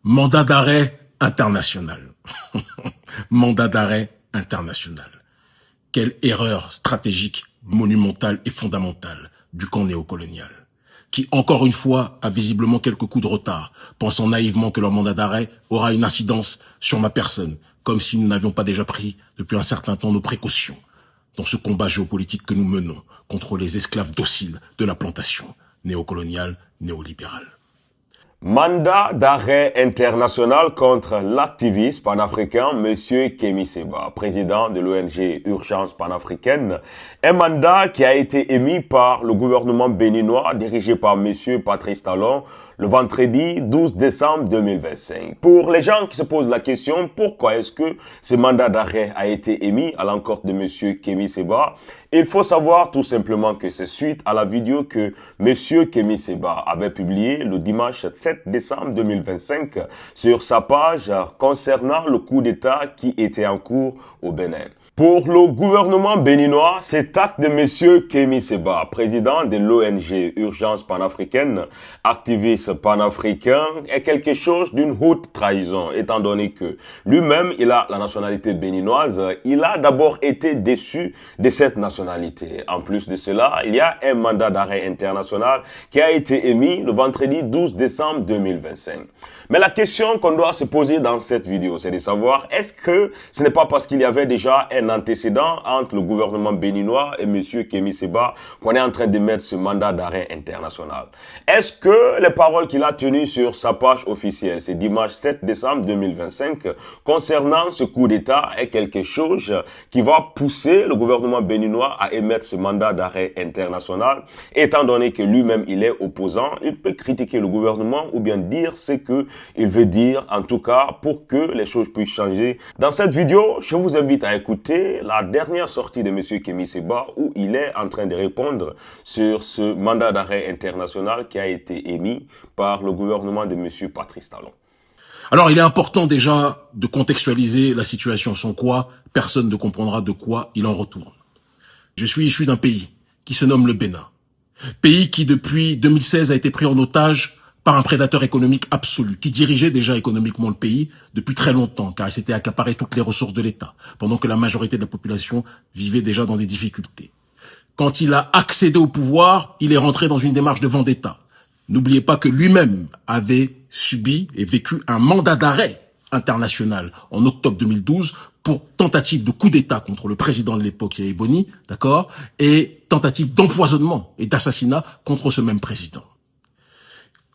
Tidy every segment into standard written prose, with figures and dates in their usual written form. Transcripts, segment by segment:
Mandat d'arrêt international. Mandat d'arrêt international. Quelle erreur stratégique, monumentale et fondamentale du camp néocolonial, qui, encore une fois, a visiblement quelques coups de retard, pensant naïvement que leur mandat d'arrêt aura une incidence sur ma personne, comme si nous n'avions pas déjà pris, depuis un certain temps, nos précautions dans ce combat géopolitique que nous menons contre les esclaves dociles de la plantation néocoloniale, néolibérale. Mandat d'arrêt international contre l'activiste panafricain M. Kémy Séba, président de l'ONG Urgence panafricaine. Un mandat qui a été émis par le gouvernement béninois dirigé par M. Patrice Talon le vendredi 12 décembre 2025. Pour les gens qui se posent la question, pourquoi est-ce que ce mandat d'arrêt a été émis à l'encontre de M. Kémy Séba? Il faut savoir tout simplement que c'est suite à la vidéo que M. Kémy Séba avait publiée le dimanche 7 décembre 2025 sur sa page concernant le coup d'État qui était en cours au Bénin. Pour le gouvernement béninois, cet acte de M. Kémy Séba, président de l'ONG Urgence panafricaine, activiste panafricain, est quelque chose d'une haute trahison, étant donné que lui-même, il a la nationalité béninoise. Il a d'abord été déçu de cette nationalité. En plus de cela, il y a un mandat d'arrêt international qui a été émis le vendredi 12 décembre 2025. Mais la question qu'on doit se poser dans cette vidéo, c'est de savoir, est-ce que ce n'est pas parce qu'il y avait déjà un antécédent entre le gouvernement béninois et M. Kémy Séba qu'on est en train de mettre ce mandat d'arrêt international? Est-ce que les paroles qu'il a tenues sur sa page officielle, c'est dimanche 7 décembre 2025, concernant ce coup d'État est quelque chose qui va pousser le gouvernement béninois à émettre ce mandat d'arrêt international? Étant donné que lui-même il est opposant, il peut critiquer le gouvernement ou bien dire ce que il veut dire, en tout cas, pour que les choses puissent changer. Dans cette vidéo, je vous invite à écouter la dernière sortie de M. Kémy Séba où il est en train de répondre sur ce mandat d'arrêt international qui a été émis par le gouvernement de M. Patrice Talon. Alors, il est important déjà de contextualiser la situation, sans quoi personne ne comprendra de quoi il en retourne. Je suis issu d'un pays qui se nomme le Bénin. Pays qui, depuis 2016, a été pris en otage par un prédateur économique absolu, qui dirigeait déjà économiquement le pays depuis très longtemps, car il s'était accaparé toutes les ressources de l'État, pendant que la majorité de la population vivait déjà dans des difficultés. Quand il a accédé au pouvoir, il est rentré dans une démarche de vendetta. N'oubliez pas que lui-même avait subi et vécu un mandat d'arrêt international en octobre 2012 pour tentative de coup d'État contre le président de l'époque, Yahya Boni, d'accord, et tentative d'empoisonnement et d'assassinat contre ce même président.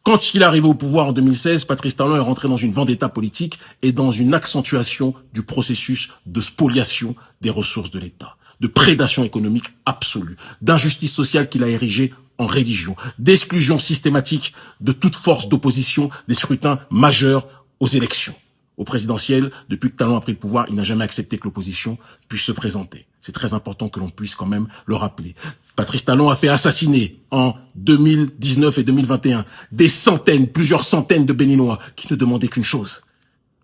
Quand il est arrivé au pouvoir en 2016, Patrice Talon est rentré dans une vendetta politique et dans une accentuation du processus de spoliation des ressources de l'État, de prédation économique absolue, d'injustice sociale qu'il a érigée en religion, d'exclusion systématique de toute force d'opposition des scrutins majeurs aux élections. Au présidentiel, depuis que Talon a pris le pouvoir, il n'a jamais accepté que l'opposition puisse se présenter. C'est très important que l'on puisse quand même le rappeler. Patrice Talon a fait assassiner en 2019 et 2021 des centaines, plusieurs centaines de Béninois qui ne demandaient qu'une chose,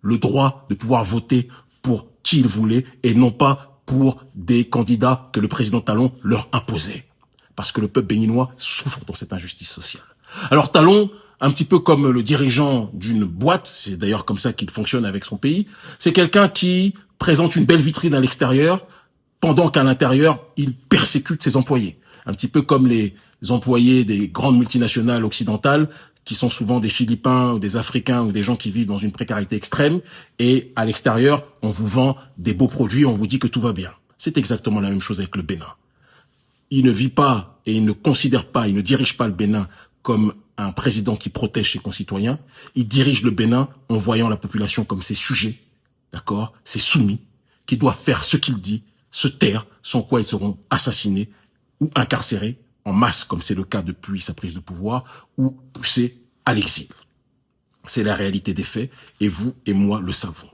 le droit de pouvoir voter pour qui ils voulaient et non pas pour des candidats que le président Talon leur imposait. Parce que le peuple béninois souffre dans cette injustice sociale. Alors Talon, un petit peu comme le dirigeant d'une boîte, c'est d'ailleurs comme ça qu'il fonctionne avec son pays, c'est quelqu'un qui présente une belle vitrine à l'extérieur, pendant qu'à l'intérieur, il persécute ses employés. Un petit peu comme les employés des grandes multinationales occidentales, qui sont souvent des Philippins ou des Africains ou des gens qui vivent dans une précarité extrême, et à l'extérieur, on vous vend des beaux produits, on vous dit que tout va bien. C'est exactement la même chose avec le Bénin. Il ne vit pas et il ne considère pas, il ne dirige pas le Bénin comme un président qui protège ses concitoyens. Il dirige le Bénin en voyant la population comme ses sujets, d'accord, ses soumis, qui doivent faire ce qu'il dit, se taire, sans quoi ils seront assassinés ou incarcérés en masse, comme c'est le cas depuis sa prise de pouvoir, ou poussés à l'exil. C'est la réalité des faits, et vous et moi le savons.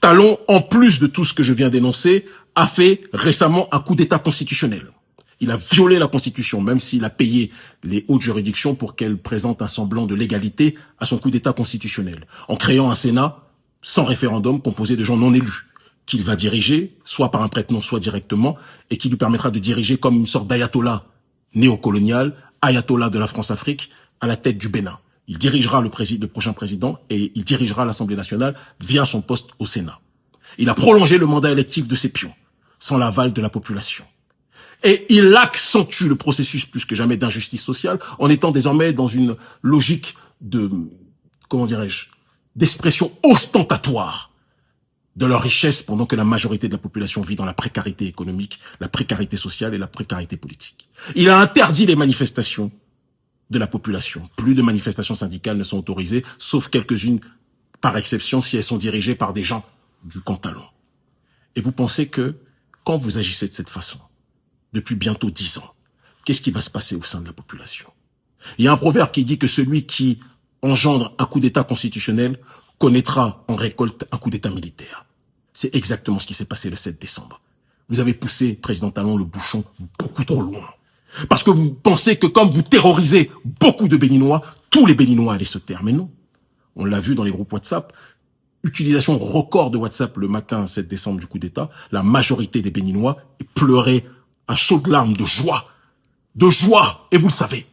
Talon, en plus de tout ce que je viens d'énoncer, a fait récemment un coup d'État constitutionnel. Il a violé la Constitution, même s'il a payé les hautes juridictions pour qu'elles présentent un semblant de légalité à son coup d'État constitutionnel, en créant un Sénat sans référendum composé de gens non élus, qu'il va diriger, soit par un prête-nom, soit directement, et qui lui permettra de diriger comme une sorte d'ayatollah néocolonial, ayatollah de la France-Afrique, à la tête du Bénin. Il dirigera le prochain président et il dirigera l'Assemblée nationale via son poste au Sénat. Il a prolongé le mandat électif de ses pions, sans l'aval de la population. Et il accentue le processus plus que jamais d'injustice sociale en étant désormais dans une logique de, comment dirais-je, d'expression ostentatoire de leur richesse pendant que la majorité de la population vit dans la précarité économique, la précarité sociale et la précarité politique. Il a interdit les manifestations de la population. Plus de manifestations syndicales ne sont autorisées, sauf quelques-unes par exception si elles sont dirigées par des gens du pantalon. Et vous pensez que quand vous agissez de cette façon, depuis bientôt 10 ans, qu'est-ce qui va se passer au sein de la population? Il y a un proverbe qui dit que celui qui engendre un coup d'État constitutionnel connaîtra en récolte un coup d'État militaire. C'est exactement ce qui s'est passé le 7 décembre. Vous avez poussé, président Talon, le bouchon beaucoup trop loin. Parce que vous pensez que comme vous terrorisez beaucoup de Béninois, tous les Béninois allaient se taire. Mais non. On l'a vu dans les groupes WhatsApp. Utilisation record de WhatsApp le matin 7 décembre du coup d'État. La majorité des Béninois pleuraient à chaudes larmes de joie. De joie, et vous le savez,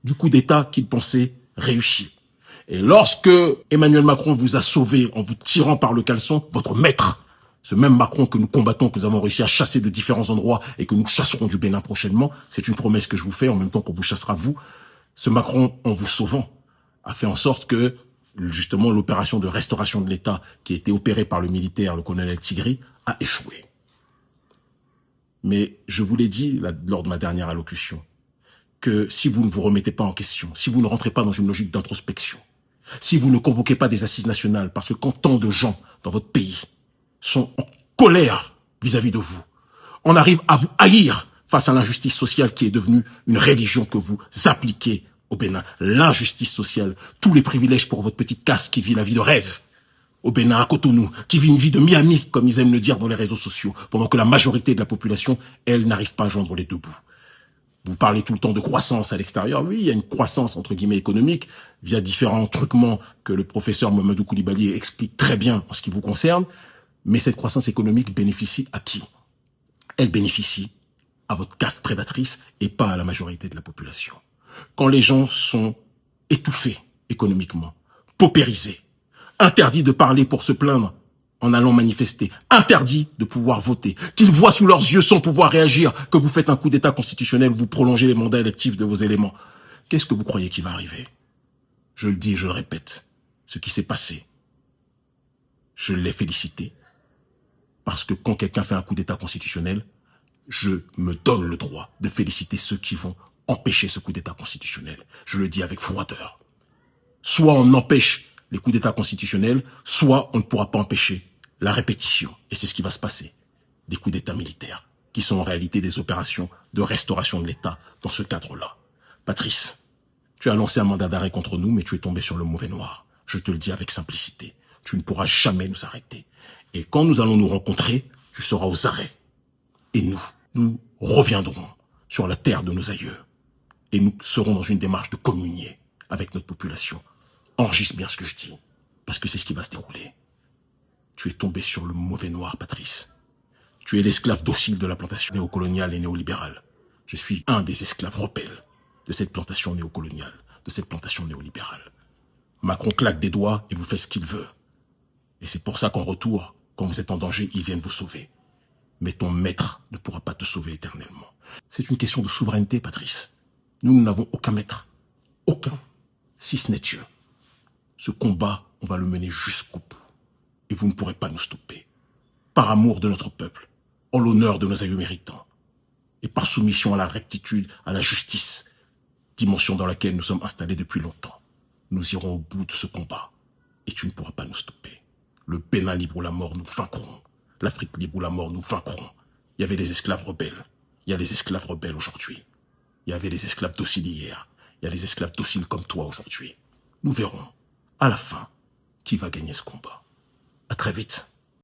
du coup d'État qu'ils pensaient réussi. Et lorsque Emmanuel Macron vous a sauvé en vous tirant par le caleçon, votre maître, ce même Macron que nous combattons, que nous avons réussi à chasser de différents endroits et que nous chasserons du Bénin prochainement, c'est une promesse que je vous fais en même temps qu'on vous chassera vous, ce Macron, en vous sauvant, a fait en sorte que, justement, l'opération de restauration de l'État qui a été opérée par le militaire, le colonel Tigri, a échoué. Mais je vous l'ai dit lors de ma dernière allocution, que si vous ne vous remettez pas en question, si vous ne rentrez pas dans une logique d'introspection, si vous ne convoquez pas des assises nationales, parce que quand tant de gens dans votre pays sont en colère vis-à-vis de vous, on arrive à vous haïr face à l'injustice sociale qui est devenue une religion que vous appliquez au Bénin. L'injustice sociale, tous les privilèges pour votre petite casse qui vit la vie de rêve au Bénin, à Cotonou, qui vit une vie de Miami, comme ils aiment le dire dans les réseaux sociaux, pendant que la majorité de la population, elle, n'arrive pas à joindre les deux bouts. Vous parlez tout le temps de croissance à l'extérieur. Oui, il y a une croissance, entre guillemets, économique, via différents truquements que le professeur Mamadou Koulibaly explique très bien en ce qui vous concerne. Mais cette croissance économique bénéficie à qui? Elle bénéficie à votre caste prédatrice et pas à la majorité de la population. Quand les gens sont étouffés économiquement, paupérisés, interdits de parler pour se plaindre en allant manifester, interdits de pouvoir voter, qu'ils voient sous leurs yeux sans pouvoir réagir que vous faites un coup d'État constitutionnel, vous prolongez les mandats électifs de vos éléments. Qu'est-ce que vous croyez qui va arriver? Je le dis et je le répète, ce qui s'est passé, je l'ai félicité, parce que quand quelqu'un fait un coup d'État constitutionnel, je me donne le droit de féliciter ceux qui vont empêcher ce coup d'État constitutionnel. Je le dis avec froideur. Soit on empêche les coups d'État constitutionnels, soit on ne pourra pas empêcher la répétition. Et c'est ce qui va se passer. Des coups d'État militaires, qui sont en réalité des opérations de restauration de l'État dans ce cadre-là. Patrice, tu as lancé un mandat d'arrêt contre nous, mais tu es tombé sur le mauvais noir. Je te le dis avec simplicité. Tu ne pourras jamais nous arrêter. Et quand nous allons nous rencontrer, tu seras aux arrêts. Et nous reviendrons sur la terre de nos aïeux. Et nous serons dans une démarche de communier avec notre population. Enregistre bien ce que je dis, parce que c'est ce qui va se dérouler. Tu es tombé sur le mauvais noir, Patrice. Tu es l'esclave docile de la plantation néocoloniale et néolibérale. Je suis un des esclaves rebelles de cette plantation néocoloniale, de cette plantation néolibérale. Macron claque des doigts et vous fait ce qu'il veut. Et c'est pour ça qu'en retour, quand vous êtes en danger, ils viennent vous sauver. Mais ton maître ne pourra pas te sauver éternellement. C'est une question de souveraineté, Patrice. Nous n'avons aucun maître. Aucun. Si ce n'est Dieu. Ce combat, on va le mener jusqu'au bout. Et vous ne pourrez pas nous stopper. Par amour de notre peuple, en l'honneur de nos aïeux méritants, et par soumission à la rectitude, à la justice, dimension dans laquelle nous sommes installés depuis longtemps, nous irons au bout de ce combat. Et tu ne pourras pas nous stopper. Le Bénin libre ou la mort, nous vaincrons. L'Afrique libre ou la mort, nous vaincrons. Il y avait les esclaves rebelles. Il y a les esclaves rebelles aujourd'hui. Il y avait les esclaves dociles hier. Il y a les esclaves dociles comme toi aujourd'hui. Nous verrons, à la fin, qui va gagner ce combat. À très vite.